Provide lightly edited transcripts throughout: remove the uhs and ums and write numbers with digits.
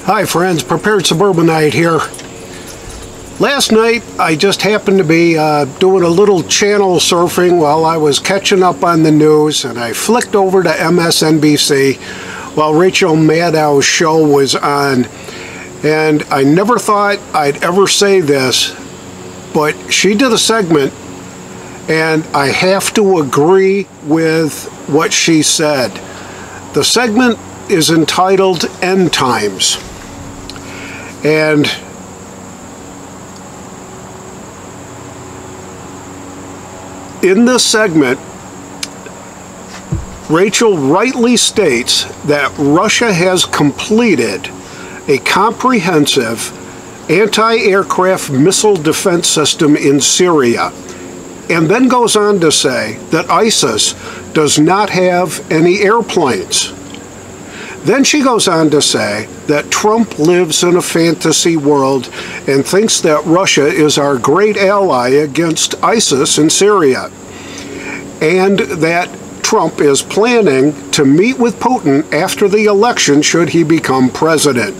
Hi friends, Prepared Suburbanite here. Last night I just happened to be doing a little channel surfing while I was catching up on the news, and I flicked over to MSNBC while Rachel Maddow's show was on, and I never thought I'd ever say this, but she did a segment and I have to agree with what she said. The segment is entitled End Times. And in this segment, Rachel rightly states that Russia has completed a comprehensive anti-aircraft missile defense system in Syria, and then goes on to say that ISIS does not have any airplanes. Then she goes on to say that Trump lives in a fantasy world and thinks that Russia is our great ally against ISIS in Syria, and that Trump is planning to meet with Putin after the election should he become president.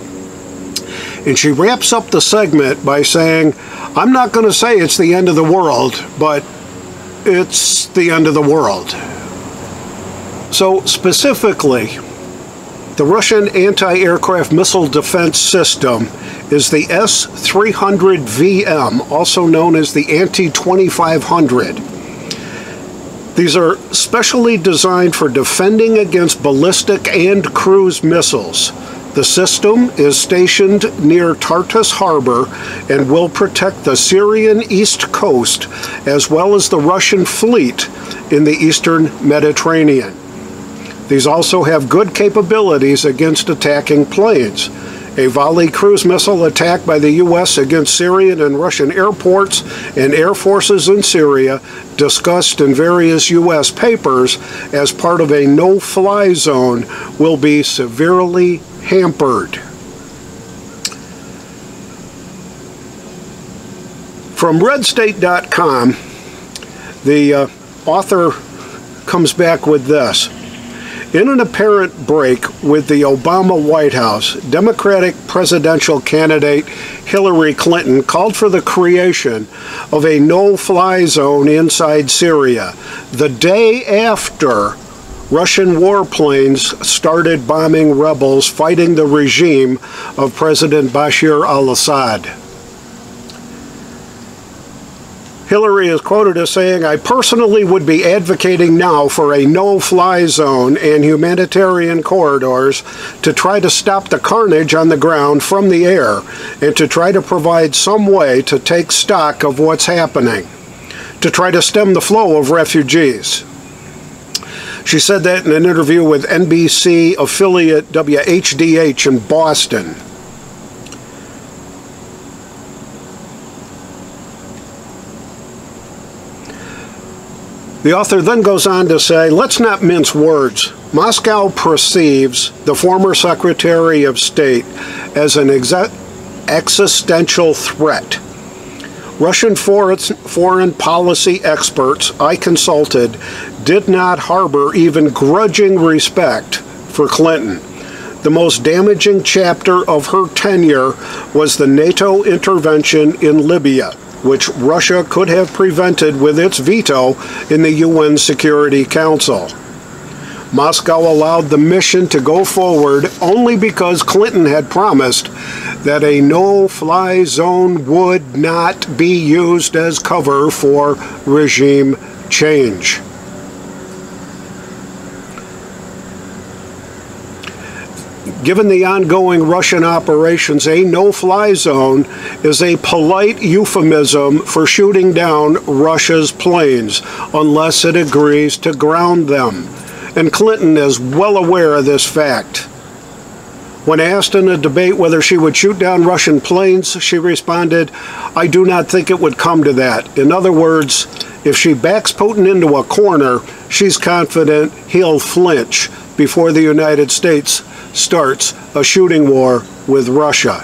And she wraps up the segment by saying, I'm not going to say it's the end of the world, but it's the end of the world. So specifically, the Russian anti-aircraft missile defense system is the S-300VM, also known as the Anti-2500. These are specially designed for defending against ballistic and cruise missiles. The system is stationed near Tartus Harbor and will protect the Syrian east coast as well as the Russian fleet in the eastern Mediterranean. These also have good capabilities against attacking planes. A volley cruise missile attack by the U.S. against Syrian and Russian airports and air forces in Syria, discussed in various U.S. papers as part of a no-fly zone, will be severely hampered. From redstate.com, the author comes back with this. In an apparent break with the Obama White House, Democratic presidential candidate Hillary Clinton called for the creation of a no-fly zone inside Syria the day after Russian warplanes started bombing rebels fighting the regime of President Bashar al-Assad. Hillary is quoted as saying, I personally would be advocating now for a no-fly zone and humanitarian corridors to try to stop the carnage on the ground from the air and to try to provide some way to take stock of what's happening, to try to stem the flow of refugees. She said that in an interview with NBC affiliate WHDH in Boston. The author then goes on to say, let's not mince words. Moscow perceives the former Secretary of State as an existential threat. Russian foreign policy experts I consulted did not harbor even grudging respect for Clinton. The most damaging chapter of her tenure was the NATO intervention in Libya, which Russia could have prevented with its veto in the UN Security Council. Moscow allowed the mission to go forward only because Clinton had promised that a no-fly zone would not be used as cover for regime change. Given the ongoing Russian operations, a no-fly zone is a polite euphemism for shooting down Russia's planes unless it agrees to ground them. And Clinton is well aware of this fact. When asked in a debate whether she would shoot down Russian planes, she responded, I do not think it would come to that. In other words, if she backs Putin into a corner, she's confident he'll flinch before the United States starts a shooting war with Russia.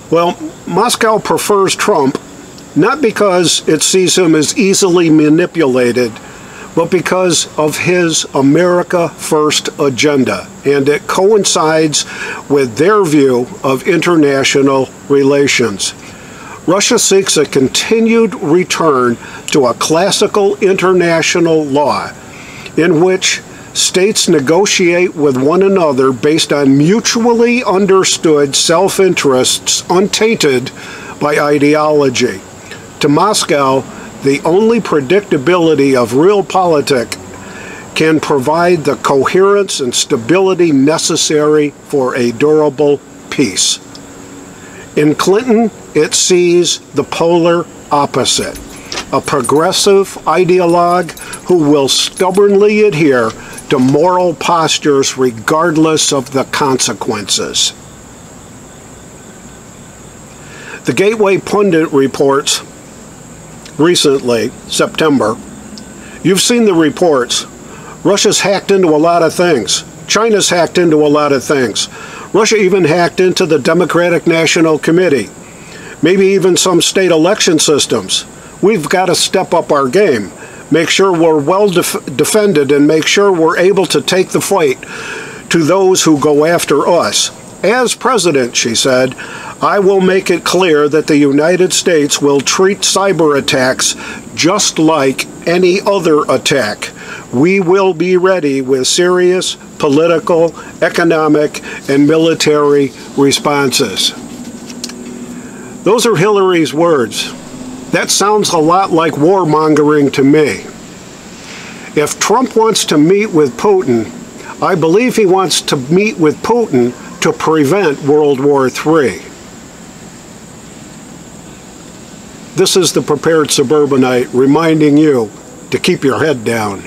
Well, Moscow prefers Trump not because it sees him as easily manipulated, but because of his America First agenda, and it coincides with their view of international relations. Russia seeks a continued return to a classical international law in which states negotiate with one another based on mutually understood self-interests untainted by ideology. To Moscow, the only predictability of real politics can provide the coherence and stability necessary for a durable peace. In Clinton, it sees the polar opposite, a progressive ideologue who will stubbornly adhere to moral postures regardless of the consequences. The Gateway Pundit reports recently, September, you've seen the reports. Russia's hacked into a lot of things. China's hacked into a lot of things. Russia even hacked into the Democratic National Committee, maybe even some state election systems. We've got to step up our game, make sure we're well defended, and make sure we're able to take the fight to those who go after us. As president, she said, I will make it clear that the United States will treat cyber attacks just like any other attack. We will be ready with serious political, economic, and military responses. Those are Hillary's words. That sounds a lot like warmongering to me. If Trump wants to meet with Putin, I believe he wants to meet with Putin to prevent World War III. This is the Prepared Suburbanite reminding you to keep your head down.